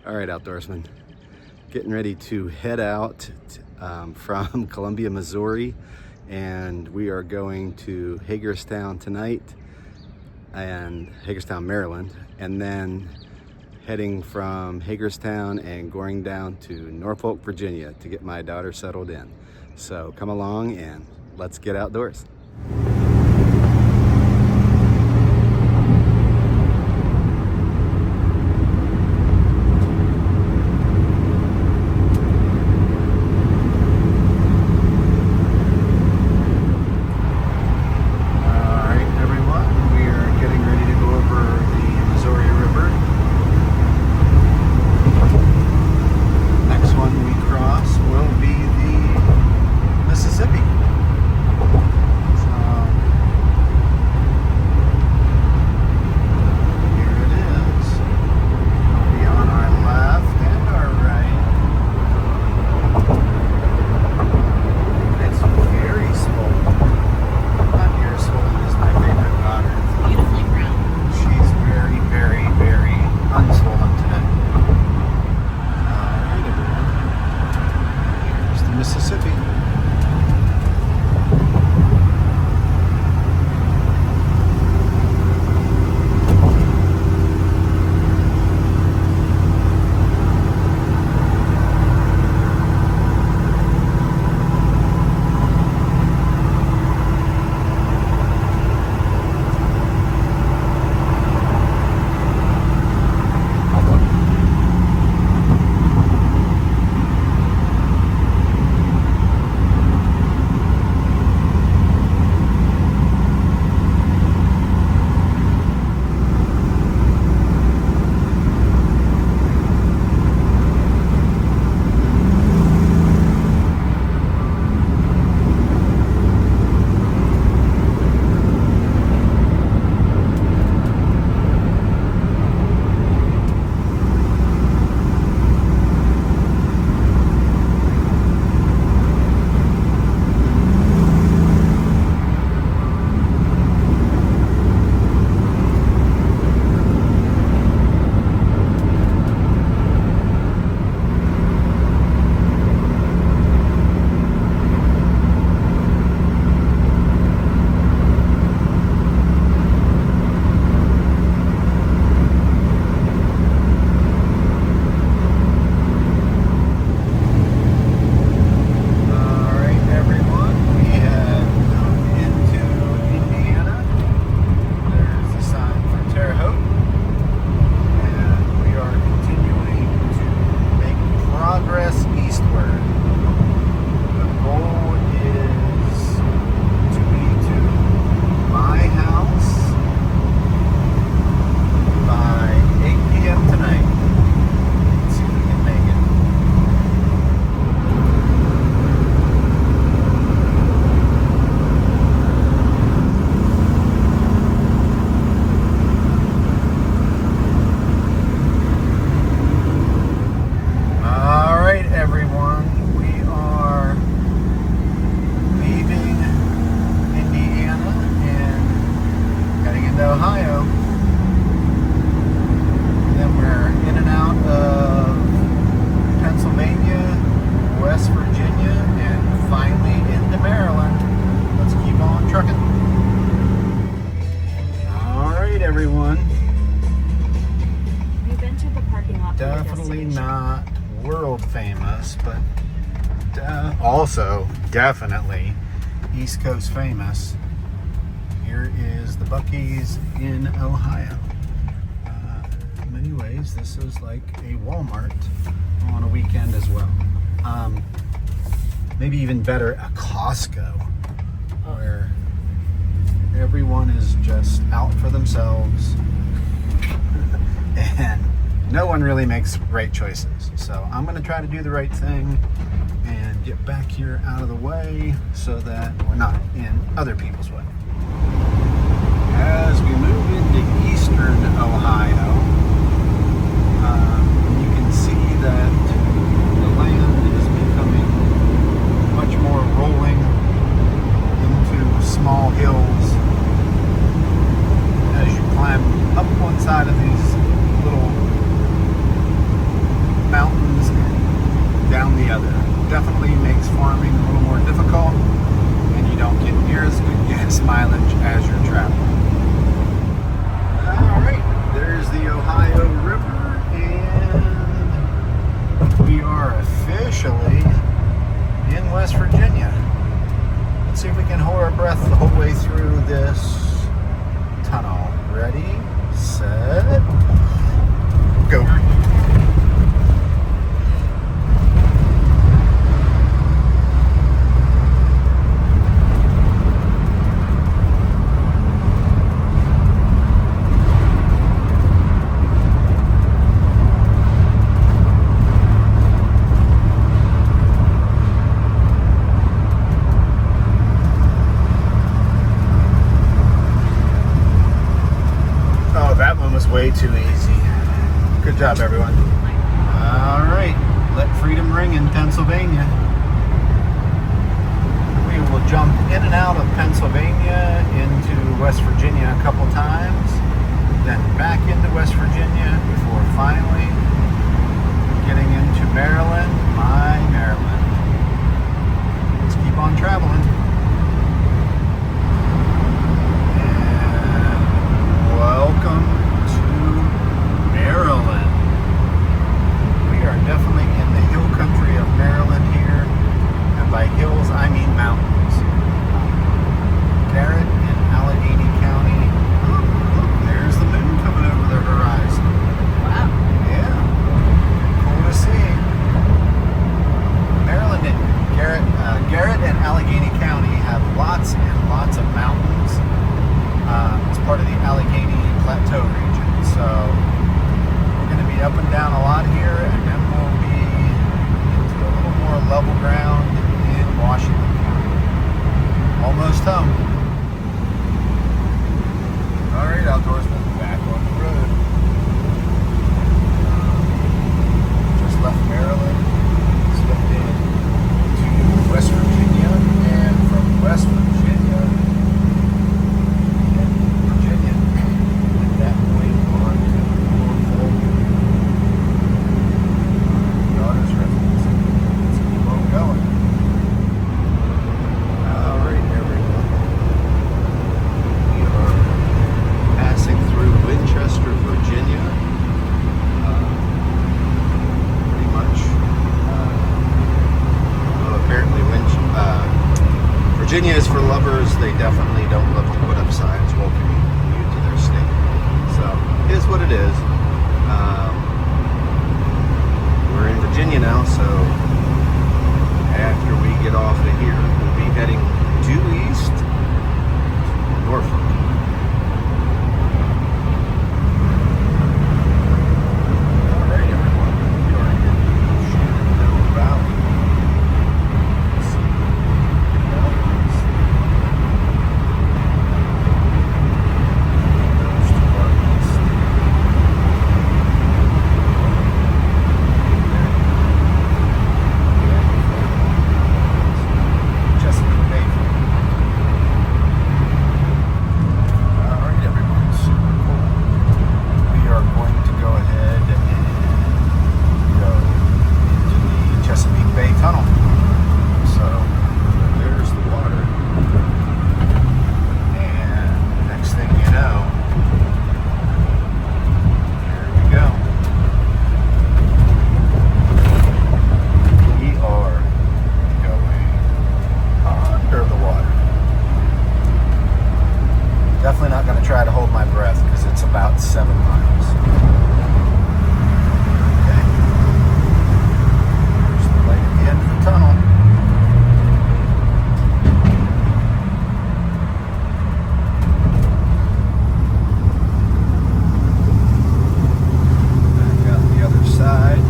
All right, outdoorsmen, getting ready to head out from Columbia, Missouri, and we are going to Hagerstown tonight, and Hagerstown, Maryland, and then heading from Hagerstown and going down to Norfolk, Virginia to get my daughter settled in. So come along and let's get outdoors. Not world famous, but also definitely East Coast famous. Here is the Buc-ee's in Ohio. In many ways, this is like a Walmart on a weekend as well. Maybe even better, a Costco, where everyone is just out for themselves and no one really makes right choices. So I'm going to try to do the right thing and get back here out of the way so that we're not in other people's way. As we move into eastern Ohio, you can see that the land is becoming much more rolling into small hills as you climb up one side of these little this tunnel. Ready, set, go. Way too easy. Good job, everyone. All right, let freedom ring in Pennsylvania. We will jump in and out of Pennsylvania into West Virginia a couple times, then back into West Virginia before finally getting into Maryland, my Maryland. Let's keep on traveling. And welcome Maryland. We are definitely in the hill country of Maryland here, and by hills I mean mountains. Garrett in Allegheny County. Look, there's the moon coming over the horizon. Wow. Yeah, cool to see. Maryland and Garrett and Allegheny County have lots and lots of mountains. It's part of the Allegheny Plateau region, so up and down a lot here, and then we'll be into a little more level ground in Washington County. Almost home. All right, outdoorsmen, back on the road. Just left Maryland, stepped into West Virginia, and from West Virginia, and that way on to Norfolk. Residency. Let's keep on going. All right, everyone. We are passing through Winchester, Virginia. Pretty much. Well, apparently, Virginia is for lovers. They definitely don't love to put up signs welcoming you to their state. So, it is what it is. We're in Virginia now, so after we get off of here, we'll be heading due east to Norfolk. All right, everyone. We are in Shenandoah Valley. Let's see. Mountains. Those to our east. Definitely not going to try to hold my breath because it's about 7 miles. Okay. There's the light at the end of the tunnel. Back out the other side.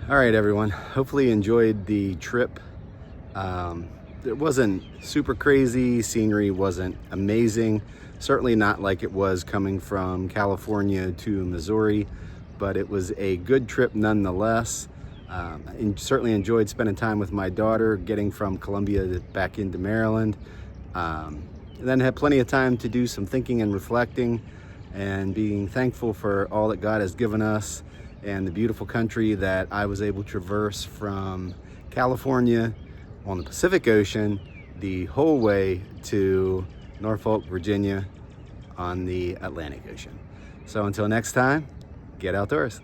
All right, everyone. Hopefully you enjoyed the trip. It wasn't super crazy. Scenery wasn't amazing. Certainly not like it was coming from California to Missouri, but it was a good trip nonetheless. And certainly enjoyed spending time with my daughter, getting from Columbia back into Maryland. And then had plenty of time to do some thinking and reflecting and being thankful for all that God has given us and the beautiful country that I was able to traverse from California on the Pacific Ocean the whole way to Norfolk, Virginia on the Atlantic Ocean. So until next time, get outdoors.